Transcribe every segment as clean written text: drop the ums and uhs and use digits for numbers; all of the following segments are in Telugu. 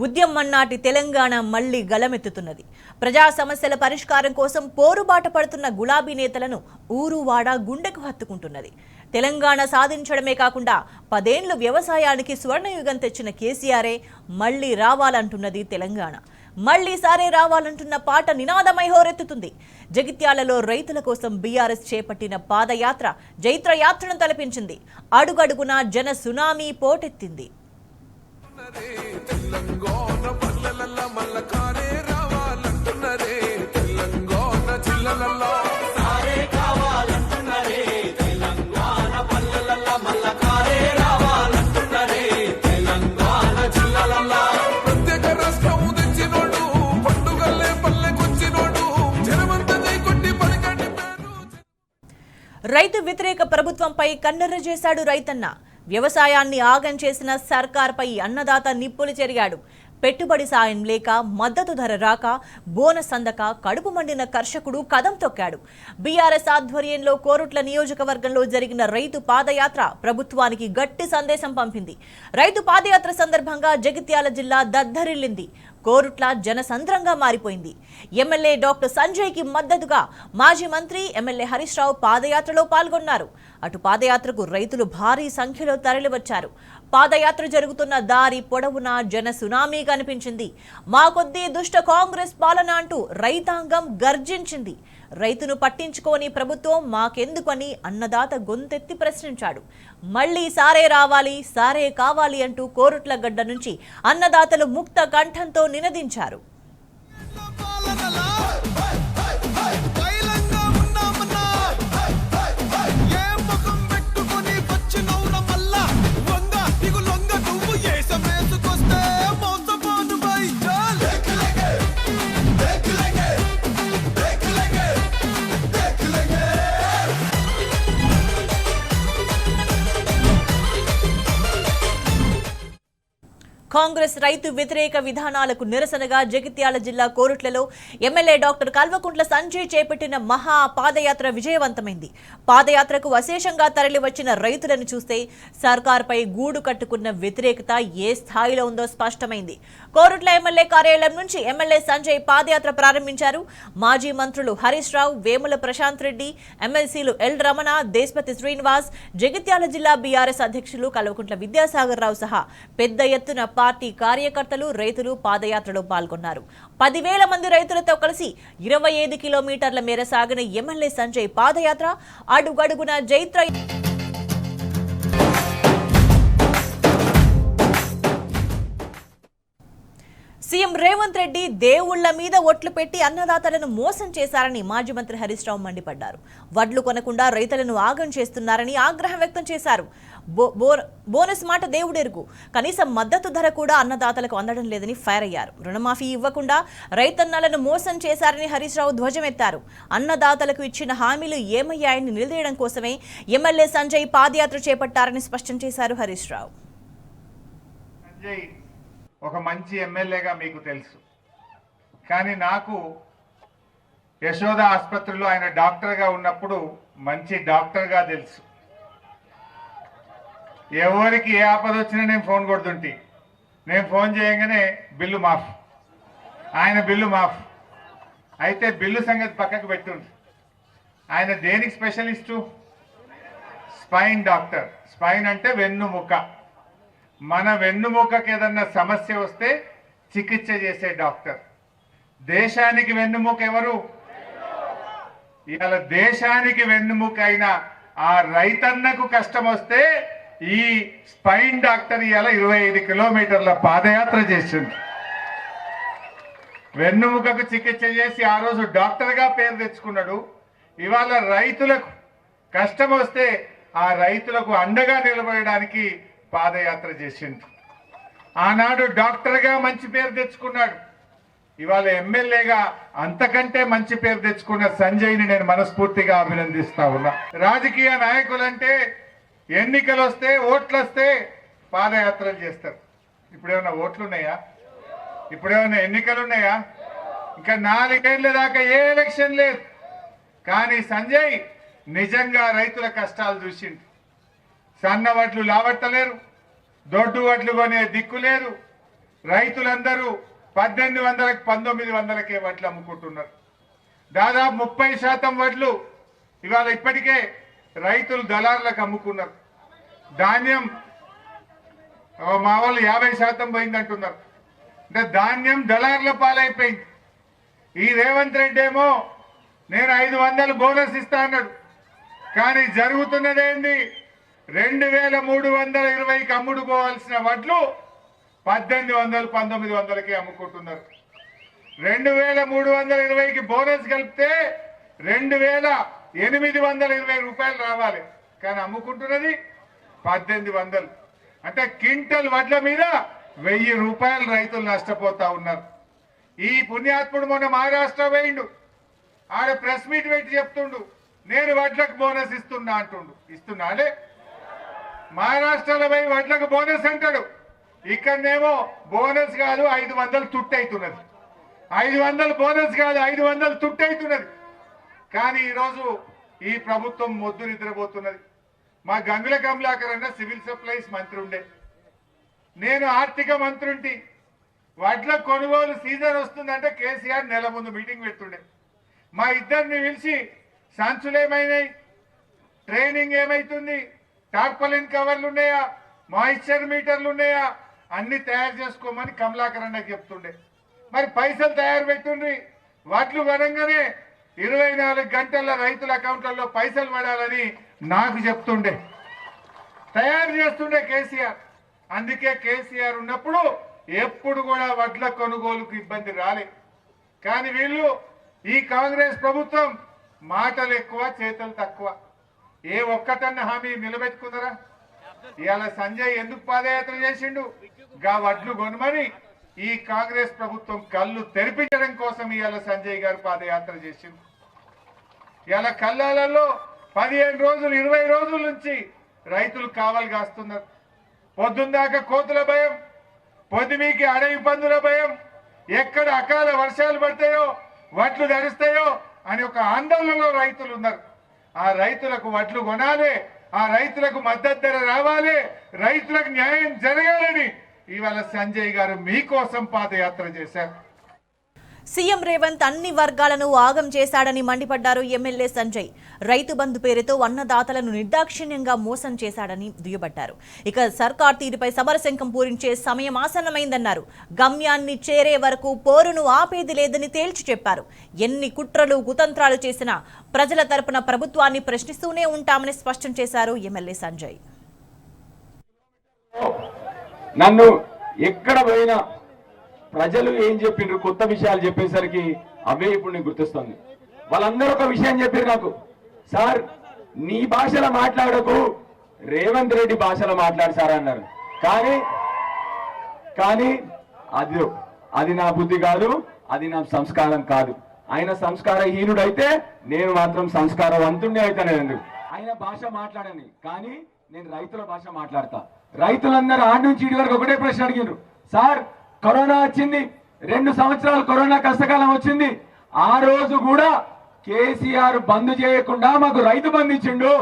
ఉద్యమం తెలంగాణ మళ్లీ గలమెత్తుతున్నది. ప్రజా సమస్యల పరిష్కారం కోసం పోరుబాట పడుతున్న గులాబీ నేతలను ఊరువాడ గుండెకు హత్తుకుంటున్నది. తెలంగాణ సాధించడమే కాకుండా 10 ఏళ్లు వ్యవసాయానికి స్వర్ణయుగం తెచ్చిన కేసీఆరే మళ్లీ రావాలంటున్నది తెలంగాణ. మళ్లీసారే రావాలంటున్న పాట నినాదమై హోరెత్తుతుంది. జగిత్యాలలో రైతుల కోసం బీఆర్ఎస్ చేపట్టిన పాదయాత్ర జైత్రయాత్రను తలపించింది. అడుగడుగునా జన సునామీ పోటెత్తింది. రైతు వ్యతిరేక ప్రభుత్వంపై కన్నెర్ర చేశాడు రైతన్న. వ్యవసాయాన్ని ఆగం చేసిన సర్కార్పై అన్నదాత నిప్పులు చెరిగాడు. పెట్టుబడి సాయం లేక, మద్దతు ధర రాక, బోనస్ అందక కడుపు మండిన కర్షకుడు కదం తొక్కాడు. బీఆర్ఎస్ ఆధ్వర్యంలో కోరుట్ల నియోజకవర్గంలో జరిగిన రైతు పాదయాత్ర ప్రభుత్వానికి గట్టి సందేశం పంపింది. రైతు పాదయాత్ర సందర్భంగా జగిత్యాల జిల్లా దద్దరిల్లింది. కోరుట్ల జనసంద్రంగా మారిపోయింది. ఎమ్మెల్యే డాక్టర్ సంజయ్కి మద్దతుగా మాజీ మంత్రి ఎమ్మెల్యే హరీష్ రావు పాదయాత్రలో పాల్గొన్నారు. అటు పాదయాత్రకు రైతులు భారీ సంఖ్యలో తరలివచ్చారు. పాదయాత్ర జరుగుతున్న దారి పొడవునా జన సునామీ కనిపించింది. మా కొద్దీ దుష్ట కాంగ్రెస్ పాలన అంటూ రైతాంగం గర్జించింది. రైతును పట్టించుకోని ప్రభుత్వం మాకెందుకని అన్నదాత గొంతెత్తి ప్రశ్నించాడు. మళ్లీ సారే రావాలి, సారే కావాలి అంటూ కోరుట్ల గడ్డ నుంచి అన్నదాతలు ముక్త కంఠంతో నినదించారు. కాంగ్రెస్ రైతు వ్యతిరేక విధానాలకు నిరసనగా జగిత్యాల జిల్లా కోరుట్లలో ఎమ్మెల్యే డాక్టర్ కల్వకుంట్ల సంజయ్ చేపట్టిన మహా పాదయాత్ర విజయవంతమైంది. పాదయాత్రకు అశేషంగా తరలివచ్చిన రైతులను చూస్తే సర్కార్పై గూడు కట్టుకున్న వ్యతిరేకత ఏ స్థాయిలో ఉందో స్పష్టమైంది. కోరుట్ల ఎమ్మెల్యే కార్యాలయం నుంచి ఎమ్మెల్యే సంజయ్ పాదయాత్ర ప్రారంభించారు. మాజీ మంత్రులు హరీష్ రావు, వేముల ప్రశాంత్ రెడ్డి, ఎమ్మెల్సీలు ఎల్ రమణ, దేశపతి శ్రీనివాస్, జగిత్యాల జిల్లా బీఆర్ఎస్ అధ్యక్షులు కల్వకుంట్ల విద్యాసాగర్ రావు సహా పెద్ద ఎత్తున పార్టీ కార్యకర్తలు, రైతులు పాదయాత్రలో పాల్గొన్నారు. 10,000 మంది రైతులతో కలిసి 25 కిలోమీటర్ల మేర సాగిన ఎమ్మెల్యే సంజయ్ పాదయాత్ర అడుగడుగున జైత్ర సీఎం రేవంత్ రెడ్డి దేవుళ్ల మీద ఒట్లు పెట్టి అన్నదాతలను మోసం చేశారని మాజీ మంత్రి హరీష్ రావు మండిపడ్డారు. వడ్లు కొనకుండా రైతులను ఆగం చేస్తున్నారని ఆగ్రహం వ్యక్తం చేశారు. బోనస్ మాట దేవుడెరుగు, కనీసం మద్దతు ధర కూడా అన్నదాతలకు అందడం లేదని ఫైర్ అయ్యారు. రుణమాఫీ ఇవ్వకుండా రైతన్నలను మోసం చేశారని హరీష్ రావు ధ్వజమెత్తారు. అన్నదాతలకు ఇచ్చిన హామీలు ఏమయ్యాయని నిలదీయడం కోసమే ఎమ్మెల్యే సంజయ్ పాదయాత్ర చేపట్టారని స్పష్టం చేశారు హరీష్ రావు. ఒక మంచి ఎమ్మెల్యేగా మీకు తెలుసు, కానీ నాకు యశోద ఆసుపత్రిలో ఆయన డాక్టర్గా ఉన్నప్పుడు మంచి డాక్టర్గా తెలుసు. ఎవరికి ఏ ఆపద వచ్చినా నేను ఫోన్ కొడుతుంటే, నేను ఫోన్ చేయగానే బిల్లు మాఫ్, ఆయన బిల్లు మాఫ్. అయితే బిల్లు సంగతి పక్కకు పెట్టుండ్రు. ఆయన దేనికి స్పెషలిస్టు? Spine doctor. స్పైన్ అంటే వెన్నుముక. మన వెన్నుముకకి ఏదన్నా సమస్య వస్తే చికిత్స చేసే డాక్టర్. దేశానికి వెన్నుముక ఎవరు? ఇవాళ దేశానికి వెన్నుముక అయిన ఆ రైతన్నకు కష్టం వస్తే ఈ స్పైన్ డాక్టర్ ఇవాళ 25 కిలోమీటర్ల పాదయాత్ర చేసింది. వెన్నుముకకు చికిత్స చేసి ఆ రోజు డాక్టర్గా పేరు తెచ్చుకున్నాడు. ఇవాళ రైతులకు కష్టం వస్తే ఆ రైతులకు అండగా నిలబడడానికి పాదయాత్ర చేసిండు. ఆనాడు డాక్టర్గా మంచి పేరు తెచ్చుకున్నాడు. ఇవాళ ఎమ్మెల్యేగా అంతకంటే మంచి పేరు తెచ్చుకున్న సంజయ్ని నేను మనస్ఫూర్తిగా అభినందిస్తా ఉన్నా. రాజకీయ నాయకులంటే ఎన్నికలు వస్తే, ఓట్లు వస్తే పాదయాత్రలు చేస్తారు. ఇప్పుడేమన్నా ఓట్లు ఉన్నాయా? ఇప్పుడేమన్నా ఎన్నికలు ఉన్నాయా? ఇంకా 4 ఏళ్ల దాకా ఏ ఎలక్షన్ లేదు. కానీ సంజయ్ నిజంగా రైతుల కష్టాలు చూసిండు. సన్న వడ్లు లావట్టలేరు, దొడ్డు వడ్లు కొనే దిక్కు లేదు, రైతులందరూ 1800కి 1900కే వడ్లు అమ్ముకుంటున్నారు. దాదాపు 30% వడ్లు ఇవాళ ఇప్పటికే రైతులు దళారులకు అమ్ముకున్నారు. ధాన్యం మా వాళ్ళు 50% పోయిందంటున్నారు. అంటే ధాన్యం దళారుల పాలైపోయింది. ఈ రేవంత్ రెడ్డి ఏమో నేను 500 బోనస్ ఇస్తా అన్నాడు. కానీ జరుగుతున్నదేంది, 2320కి అమ్ముడు పోవాల్సిన వడ్లు 1800 1900కి అమ్ముకుంటున్నారు. 2320కి బోనస్ కలిపితే 2820 రూపాయలు రావాలి. కానీ అమ్ముకుంటున్నది 1800. అంటే క్వింటల్ వడ్ల మీద 1000 రూపాయలు రైతులు నష్టపోతా ఉన్నారు. ఈ పుణ్యాత్ముడు మొన్న మహారాష్ట్ర పోయిండు. ఆడ ప్రెస్ మీట్ పెట్టి చెప్తుండు నేను వడ్లకు బోనస్ ఇస్తున్నా అంటుండు. ఇస్తున్నాడే? మహారాష్ట్రలో పోయి వడ్లకు బోనస్ అంటాడు. ఇక్కడనేమో బోనస్ కాదు 500 తుట్టయితున్నది. 500 బోనస్ కాదు 500 తుట్టయితున్నది. కానీ ఈరోజు ఈ ప్రభుత్వం మొద్దు నిద్రపోతున్నది. మా గంగుల కమలాకర్ అన్న సివిల్ సప్లైస్ మంత్రి ఉండే, నేను ఆర్థిక మంత్రుంటి. వడ్ల కొనుగోలు సీజన్ వస్తుందంటే కేసీఆర్ నెల ముందు మీటింగ్ పెడుతుండే. మా ఇద్దరిని పిలిచి సంచులేమైనాయి, ట్రైనింగ్ ఏమైతుంది, టార్పలిన్ కవర్లు ఉన్నాయా, మాయిశ్చర్ మీటర్లు ఉన్నాయా, అన్ని తయారు చేసుకోమని కమలాకర్ అన్నకి చెప్తుండే. మరి పైసలు తయారు పెట్టుండ్రి. వడ్లు కొనంగానే 24 గంటల రైతుల అకౌంట్లలో పైసలు పడాలని నాకు చెప్తుండే, తయారు చేస్తుండే కేసీఆర్. అందుకే కేసీఆర్ ఉన్నప్పుడు ఎప్పుడు కూడా వడ్ల కొనుగోలుకు ఇబ్బంది రాలే. కానీ వీళ్ళు ఈ కాంగ్రెస్ ప్రభుత్వం మాటలు ఎక్కువ చేతలు తక్కువ. ఏ ఒక్కటన్న హామీ నిలబెట్టుకున్నారా? ఇవాళ సంజయ్ ఎందుకు పాదయాత్ర చేసిండు? గా వడ్లు కొనమని ఈ కాంగ్రెస్ ప్రభుత్వం కళ్ళు తెరిపించడం కోసం ఇవాళ సంజయ్ గారు పాదయాత్ర చేసిండు. ఇవాళ కల్లాలలో 15 రోజులు 20 రోజుల నుంచి రైతులు కావలి కాస్తున్నారు. పొద్దుందాకా కోతుల భయం, పొద్దుమీకి అడవి పందుల భయం, ఎక్కడ అకాల వర్షాలు పడతాయో వడ్లు తడుస్తాయో అని ఒక ఆందోళనలో రైతులు ఉన్నారు. ఆ రైతులకు వడ్లు కొనాలి, ఆ రైతులకు మద్దతు ధర రావాలి, రైతులకు న్యాయం జరగాలని ఇవాళ సంజయ్ గారు మీకోసం పాదయాత్ర చేశారు. సీఎం రేవంత్ అన్ని వర్గాలను ఆగం చేశాడని మండిపడ్డారు ఎమ్మెల్యే సంజయ్. రైతు బంధు పేరుతో అన్నదాతలను నిర్దాక్షిణ్యంగా మోసం చేశాడని దుయ్యబట్టారు. ఇక సర్కార్ తీరుపై సమరశంఖం పూరించే సమయం ఆసన్నమైందన్నారు. గమ్యాన్ని చేరే వరకు పోరును ఆపేది లేదని తేల్చి చెప్పారు. ఎన్ని కుట్రలు కుతంత్రాలు చేసినా ప్రజల తరపున ప్రభుత్వాన్ని ప్రశ్నిస్తూనే ఉంటామని స్పష్టం చేశారు ఎమ్మెల్యే సంజయ్. నన్ను ఎక్కడ పోయినా ప్రజలు ఏం చెప్పిండ్రు, కొత్త విషయాలు చెప్పేసరికి అవే ఇప్పుడు నేను గుర్తొస్తుంది. వాళ్ళందరూ ఒక విషయం చెప్పారు నాకు, సార్ నీ భాషలో మాట్లాడకు, రేవంత్ రెడ్డి భాషలో మాట్లాడు సార్ అన్నారు. కానీ అది నా బుద్ధి కాదు, అది నా సంస్కారం కాదు. ఆయన సంస్కారహీనుడైతే నేను మాత్రం సంస్కారవంతుడే అవుతాను. ఆయన భాష మాట్లాడని, కానీ నేను రైతుల భాష మాట్లాడతా. రైతులందరూ ఆడి నుంచి ఇడి వరకు ఒకటే ప్రశ్న అడిగినారు, సార్ కరోనా వచ్చింది, 2 సంవత్సరాలు కరోనా కష్టకాలం వచ్చింది, ఆ రోజు కూడా కేసీఆర్ బంద్ చేయకుండా మాకు రైతు బంధు ఇచ్చిండు,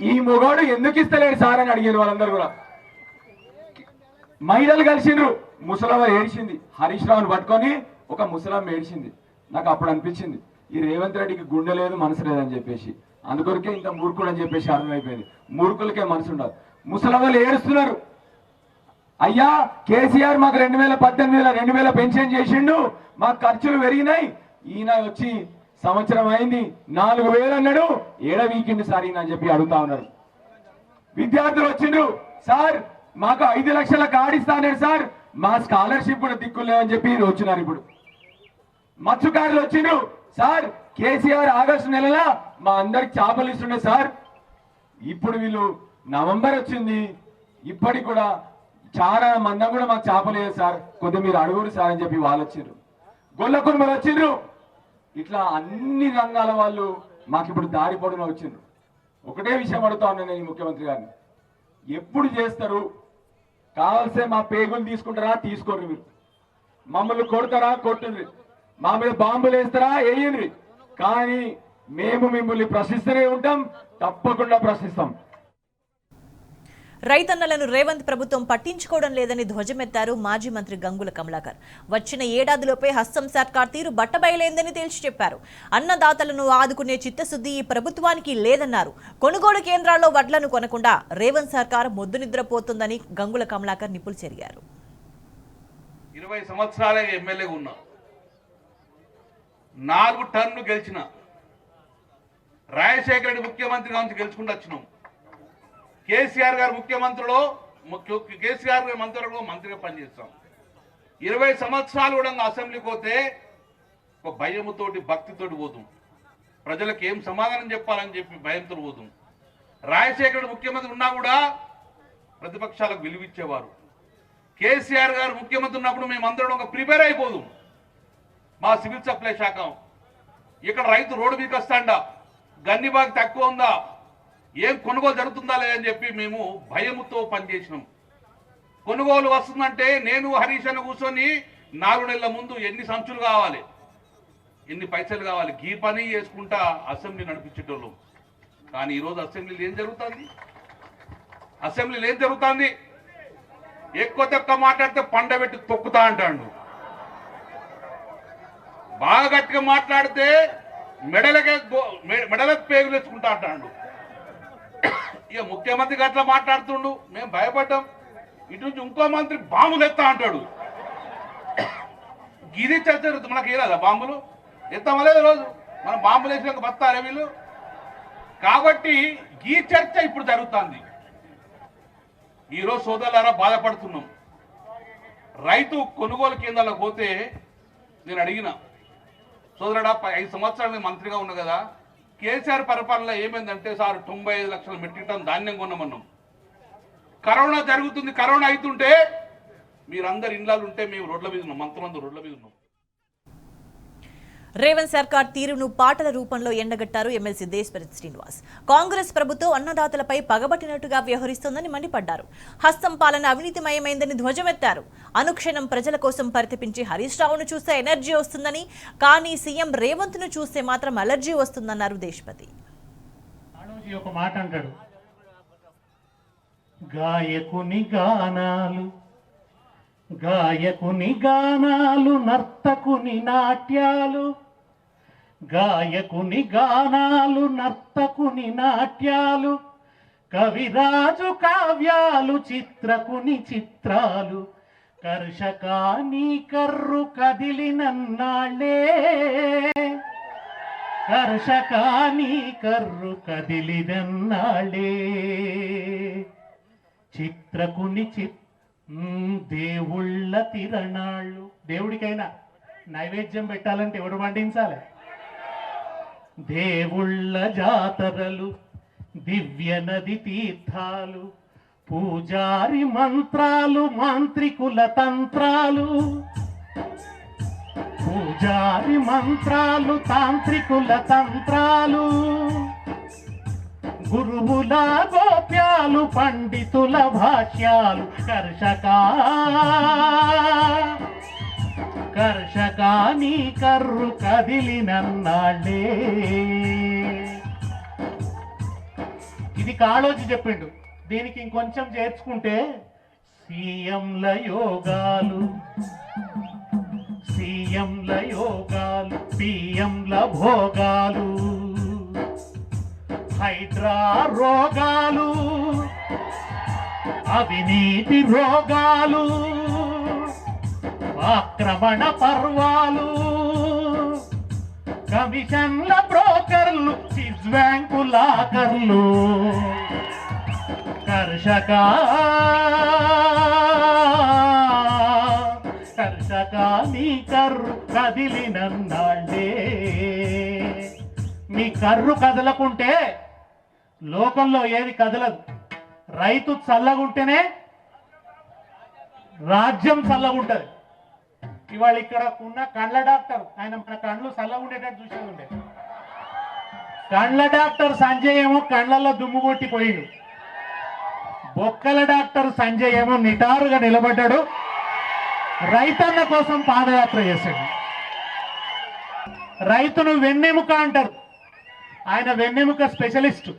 ఈ మొగోడు ఎందుకు ఇస్తలేడు సార్ అని అడిగారు వాళ్ళందరూ కూడా. మహిళలు కలిసిండ్రు, ముసలమ్మ ఏడిచింది, హరీష్ రావుని పట్టుకొని ఒక ముసలమ్మ ఏడిచింది. నాకు అప్పుడు అనిపించింది ఈ రేవంత్ రెడ్డికి గుండె లేదు మనసు లేదని చెప్పేసి, అందుకొరకే ఇంత మూర్ఖుడు అని చెప్పేసి అర్థమైపోయింది. మూర్ఖులకే మనసు ఉండదు. ముసలమ్మలు ఏడుస్తున్నారు, అయ్యా కేసీఆర్ మాకు 2018లో 2000 పెన్షన్ చేసిండు, మాకు ఖర్చులు పెరిగినాయి, ఈయన వచ్చి సంవత్సరం అయింది 4000 అన్నాడు, ఏడ వీకెండ్ సార్ ఈయన అని చెప్పి అడుగుతా ఉన్నారు. విద్యార్థులు వచ్చిండ్రు, సార్ మాకు 5 లక్షల కార్డు ఇస్తా అన్నాడు సార్, మా స్కాలర్షిప్ కూడా దిక్కులేవని చెప్పి వచ్చినారు. ఇప్పుడు మత్స్యకారులు వచ్చిండ్రు, సార్ కేసీఆర్ ఆగస్టు నెలలో మా అందరికి చేపలు ఇస్తుండే సార్, ఇప్పుడు వీళ్ళు నవంబర్ వచ్చింది ఇప్పటికి కూడా చాలా మందం కూడా మాకు చేపలేదు సార్, కొద్దిగా మీరు అడుగురు సార్ అని చెప్పి వాళ్ళు వచ్చిండ్రు. గొల్ల కుటుంబాలు వచ్చిండ్రు. ఇట్లా అన్ని రంగాల వాళ్ళు మాకు ఇప్పుడు దారి పొడున వచ్చిండ్రు. ఒకటే విషయం అడుగుతా ఉన్నాను నేను ముఖ్యమంత్రి గారిని, ఎప్పుడు చేస్తారు? కావాల్సే మా పేగులు తీసుకుంటారా? తీసుకోరు. మీరు మమ్మల్ని కొడతారా? కొట్టుండ్రి. మా మీద బాంబులు వేస్తారా? వేయండి. కానీ మేము మిమ్మల్ని ప్రశ్నిస్తూనే ఉంటాం, తప్పకుండా ప్రశ్నిస్తాం. రైతన్నలను రేవంత్ ప్రభుత్వం పట్టించుకోవడం లేదని ధ్వజమెత్తారు మాజీ మంత్రి గంగుల కమలాకర్. వచ్చిన ఏడాదిలోపే హస్తం సర్కార్ తీరు బట్టబయలైందని తేల్చి చెప్పారు. అన్నదాతలను ఆదుకునే చిత్తశుద్ధి ఈ ప్రభుత్వానికి లేదన్నారు. కొనుగోలు కేంద్రాల్లో వడ్లను కొనకుండా రేవంత్ సర్కార్ మొద్దు నిద్రపోతుందని గంగుల కమలాకర్ నిప్పులు చెరిగారు. 20 సంవత్సరాలే ఎమ్మెల్యేగా ఉన్నా, 4 టర్న్లు గెలిచిన, రాజశేఖర రెడ్డి ముఖ్యమంత్రిగా నుంచి గెలుచుకుంటూ వచ్చినాం. కేసీఆర్ గారు కేసీఆర్ గారు మంత్రిగా పనిచేస్తాం. 20 సంవత్సరాలు కూడా అసెంబ్లీకి పోతే ఒక భయముతోటి భక్తితోటి పోతాం. ప్రజలకు ఏం సమాధానం చెప్పాలని చెప్పి భయంతో పోతాం. రాజశేఖరుడు ముఖ్యమంత్రి ఉన్నా కూడా ప్రతిపక్షాలకు విలువిచ్చేవారు. కేసీఆర్ గారు ముఖ్యమంత్రి ఉన్నప్పుడు మేమందరం ఒక ప్రిపేర్ అయిపోదు. మా సివిల్ సప్లై శాఖ ఇక్కడ రైతు రోడ్డు మీదకి వస్తాడా, గన్నిబాగ్ తక్కువ ఉందా, ఏం కొనుగోలు జరుగుతుందా లేదని చెప్పి మేము భయముతో పనిచేసినాం. కొనుగోలు వస్తుందంటే నేను హరీష్ అన్న కూర్చొని 4 నెలల ముందు ఎన్ని సంచులు కావాలి, ఎన్ని పైసలు కావాలి, గీ పని చేసుకుంటా అసెంబ్లీ నడిపించేటోళ్ళు. కానీ ఈరోజు అసెంబ్లీలో ఏం జరుగుతుంది? ఎక్కువ తక్కువ మాట్లాడితే పండబెట్టి తొక్కుతా అంటాడు. బాగా గట్టిగా మాట్లాడితే మెడలకు పేగులు తెచ్చుకుంటా అంటాడు. ఇక ముఖ్యమంత్రి అట్లా మాట్లాడుతుండు, మేము భయపడ్డాం. ఇటు నుంచి ఇంకో మంత్రి బాంబులు ఎత్తా అంటాడు. గిరి చర్చ జరుగుతుంది. మనకి ఏదా బాంబులు ఎత్తామలేదు రోజు మనం బాంబులు వేసినాక బతారే వీళ్ళు. కాబట్టి ఈ చర్చ ఇప్పుడు జరుగుతుంది. ఈరోజు సోదరులారా బాధపడుతున్నాం. రైతు కొనుగోలు కేంద్రాలకు పోతే నేను అడిగిన, సోదరుడా 5 సంవత్సరాలు మంత్రిగా ఉన్నా కదా, కేసీఆర్ పరిపాలన ఏమైందంటే సార్ 95 లక్షల మెట్రిక్ టన్ ధాన్యం కొన్నామన్నాం. కరోనా జరుగుతుంది, కరోనా అవుతుంటే మీరందరు ఇండ్లాలు ఉంటే మేము రోడ్ల మీద ఉన్నాం, మంత్రులందరూ రోడ్ల మీద ఉన్నాం. రేవంత్ సర్కార్ తీరును పాటల రూపంలో ఎండగట్టారు ఎమ్మెల్సీ దేశపతి శ్రీనివాస్. కాంగ్రెస్ ప్రభుత్వం అన్నదాతలపై పగబట్టినట్టుగా వ్యవహరిస్తోందని మండిపడ్డారు. హస్తం పాలన అవినీతిమయమైందని ధ్వజమెత్తారు. అనుక్షణం ప్రజల కోసం పరితపించి హరీష్ రావును చూస్తే ఎనర్జీ వస్తుందని, కానీ సీఎం రేవంత్ ను చూస్తే మాత్రం అలర్జీ వస్తుందన్నారు దేశపతి. ఒక మాట అంటాడు, గాయకుని గానాలు నర్తకుని నాట్యాలు, గాయకుని గానాలు నర్తకుని నాట్యాలు, కవిరాజు కావ్యాలు చిత్రకుని చిత్రాలు, కర్షకాని కర్రు కదిలినన్నాళ్ళే, కర్షకాని కర్రు కదిలినన్నాళ్ళే, చిత్రకుని దేవుళ్ళ తిరణాళ్ళు. దేవుడికైనా నైవేద్యం పెట్టాలంటే ఎవరు పండించాలి? దేవుళ్ళ జాతరలు, దివ్య నది తీర్థాలు, పూజారి మంత్రాలు, మాంత్రికుల తంత్రాలు, పూజారి మంత్రాలు, తాంత్రికుల తంత్రాలు, గురువుల గోప్యాలు, పండితుల భాష్యాలు, కర్షకాని కర్రు కదిలినన్నాళ్ళే. ఇది కాళోజీ చెప్పిండు. దీనికి ఇంకొంచెం చేర్చుకుంటే సీఎంల యోగాలు, పిఎంల భోగాలు, హైడ్రా రోగాలు, అవినీతి రోగాలు, ఆక్రమణ పర్వాలు, కమిషన్ల బ్రోకర్లు, స్విస్ బ్యాంకు లాకర్లు, కర్షకాని కర్రు కదిలినన్నాళ్ళే. మీ కర్రు కదలకుంటే లోకంలో ఏది కదలదు. రైతు చల్లగుంటేనే రాజ్యం చల్లగుంటది. ఇవాళ ఇక్కడ ఉన్న కండ్ల డాక్టర్, ఆయన మన కండ్లు చల్లగుండేటట్టు చూసేది ఉండే. కండ్ల డాక్టర్ సంజయ్ ఏమో కండ్లలో దుమ్ము కొట్టిపోయాడు. బొక్కల డాక్టర్ సంజయ్ ఏమో నిటారుగా నిలబడ్డాడు, రైతన్న కోసం పాదయాత్ర చేశాడు. రైతును వెన్నెముక అంటారు, ఆయన వెన్నెముక స్పెషలిస్టు.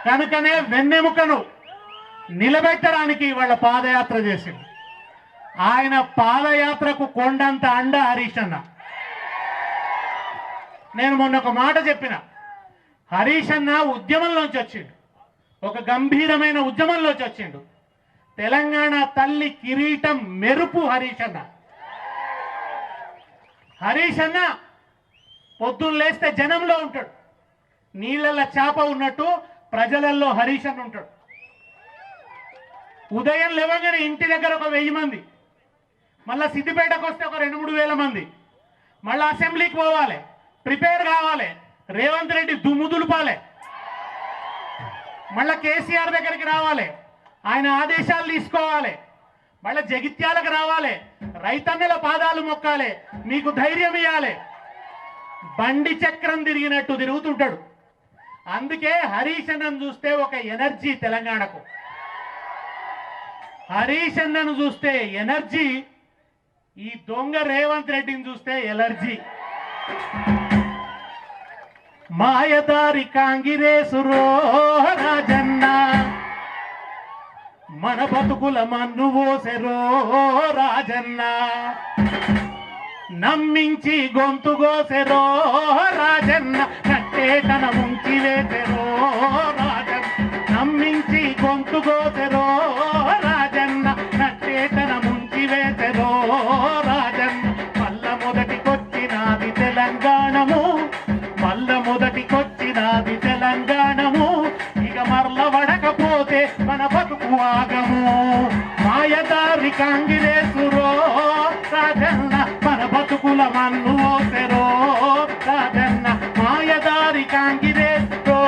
కనుకనే వెన్నెముకను నిలబెట్టడానికి వాళ్ళ పాదయాత్ర చేసిండు. ఆయన పాదయాత్రకు కొండంత అండ హరీష్ అన్న. నేను మొన్న ఒక మాట చెప్పిన, హరీష్ అన్న ఉద్యమంలోంచి వచ్చిండు, ఒక గంభీరమైన ఉద్యమంలోంచి వచ్చిండు. తెలంగాణ తల్లి కిరీటం మెరుపు హరీష్ అన్న. హరీష్ అన్న పొద్దున్న లేస్తే జనంలో ఉంటాడు, నీళ్ళల్లో చేప ఉన్నట్టు ప్రజలలో హరీష్ అన్న ఉంటాడు. ఉదయం లేవగానే ఇంటి దగ్గర ఒక 1000 మంది, మళ్ళా సిద్దిపేటకు వస్తే ఒక 2-3 వేల మంది, మళ్ళీ అసెంబ్లీకి పోవాలి, ప్రిపేర్ కావాలి, రేవంత్ రెడ్డి దుమ్ము దులపాలి, మళ్ళా కేసీఆర్ దగ్గరికి రావాలి, ఆయన ఆదేశాలు తీసుకోవాలి, మళ్ళీ జగిత్యాలకు రావాలి, రైతన్నల పాదాలు మొక్కాలి, మీకు ధైర్యం ఇవ్వాలి. బండి చక్రం తిరిగినట్టు తిరుగుతుంటాడు. అందుకే హరీష్ అన్నను చూస్తే ఒక ఎనర్జీ తెలంగాణకు. హరీష్ అన్నను చూస్తే ఎనర్జీ, ఈ దొంగ రేవంత్ రెడ్డిని చూస్తే ఎలర్జీ. మాయదారి కాంగిరేసురో రాజన్న, మన బతుకుల మన్ను ఓసెరో రాజన్న, నమ్మించి గొంతు గోసెరో రాజన్న, కట్టేటన ముంచి వేసెరో రాజన్న, నమ్మించి గొంతు గోసెరో రాజన్న, కట్టేటన ముంచి వేసెరో రాజన్న. మల్ల మొదటికొచ్చినాది తెలంగాణము, మల్ల మొదటికొచ్చినాది తెలంగాణము, ఇక మరల వడకపోతే మన బతుకు ఆగము. మాయదారి కాంగిరేసురో రాజన్న, మన బతుకుల మన్ను ఓసెరో రాజన్న, మాయదారి కాంగిరేసురో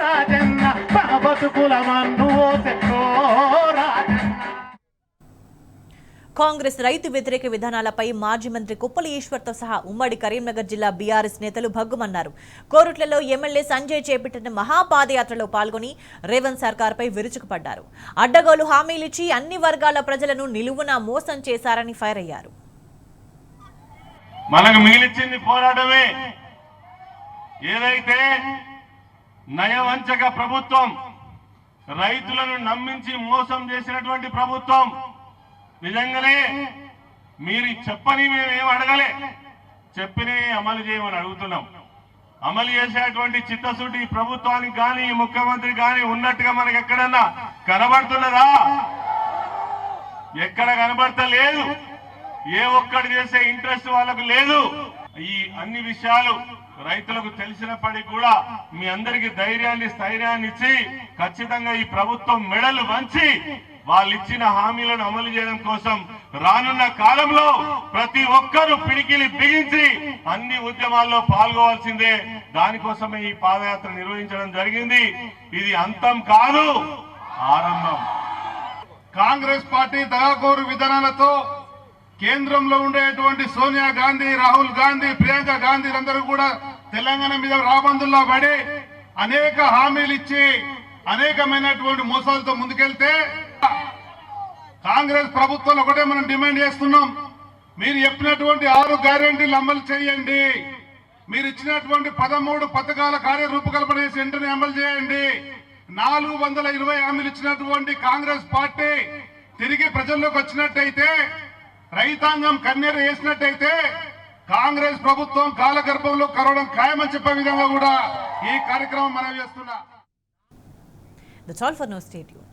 రాజన్న, మన బతుకుల మన్ను ఓసెరో రాజన్న. కాంగ్రెస్ రైతు వ్యతిరేక విధానాలపై మాజీ మంత్రి కుప్పల ఈశ్వర్తో సహా ఉమ్మడి కరీంనగర్ జిల్లా బీఆర్ఎస్ నేతలు భగ్గుమన్నారు. కోరుట్లలో ఎమ్మెల్యే సంజయ్ చేపట్టిన మహాపాదయాత్రలో పాల్గొని రేవంత్ సర్కార్పై విరుచుకుపడ్డారు. అడ్డగోలు హామీలిచ్చి అన్ని వర్గాల ప్రజలను నిలువునా మోసం చేశారని ఫైర్ అయ్యారు. మనకు మిగిలిచ్చింది పోరాటమే. ఏదైతే నయవంచక ప్రభుత్వం, రైతులను నమ్మించి మోసం చేసినటువంటి ప్రభుత్వం, నిజంగానే మీరు చెప్పని మేమేం అడగలే, చెప్పినే అమలు చేయమని అడుగుతున్నాం. అమలు చేసేటువంటి చిత్తశుద్ధి ప్రభుత్వానికి కానీ ముఖ్యమంత్రి కానీ ఉన్నట్టుగా మనకి ఎక్కడన్నా కనబడుతున్నదా? ఎక్కడ కనబడతలేదు. ఏ ఒక్కటి చేసే ఇంట్రెస్ట్ వాళ్ళకు లేదు. ఈ అన్ని విషయాలు రైతులకు తెలిసినప్పటికీ కూడా మీ అందరికీ ధైర్యాన్ని స్థైర్యాన్ని ఇచ్చి ఖచ్చితంగా ఈ ప్రభుత్వం మెడలు వంచి వాళ్ళు ఇచ్చిన హామీలను అమలు చేయడం కోసం రానున్న కాలంలో ప్రతి ఒక్కరూ పిడికిలి బిగించి అన్ని ఉద్యమాల్లో పాల్గొవాల్సిందే. దానికోసమే ఈ పాదయాత్ర నిర్వహించడం జరిగింది. ఇది అంతం కాదు, ఆరంభం. కాంగ్రెస్ పార్టీ దగాకోరు విధానాలతో కేంద్రంలో ఉండేటువంటి సోనియా గాంధీ, రాహుల్ గాంధీ, ప్రియాంక గాంధీ అందరూ కూడా తెలంగాణ మీద రాబందుల్లో పడి అనేక హామీలు ఇచ్చి అనేకమైనటువంటి మోసాలతో ముందుకెళ్తే కాంగ్రెస్ ప్రభుత్వం ఒకటే మనం డిమాండ్ చేస్తున్నాం. మీరు చెప్పినటువంటి 6 గ్యారెంటీలు అమలు చేయండి. మీరు ఇచ్చినటువంటి 13 పథకాల కార్యరూపకల్పన చేసి వెంటనే అమలు చేయండి. 420 హామీలు ఇచ్చినటువంటి కాంగ్రెస్ పార్టీ తిరిగి ప్రజల్లోకి వచ్చినట్టయితే, రైతాంగం కన్నీరు వేసినట్టయితే కాంగ్రెస్ ప్రభుత్వం కాలగర్భంలో కరవడం ఖాయమని చెప్పే విధంగా కూడా ఈ కార్యక్రమం మనం చేస్తున్నా. That's all for now. Stay tuned.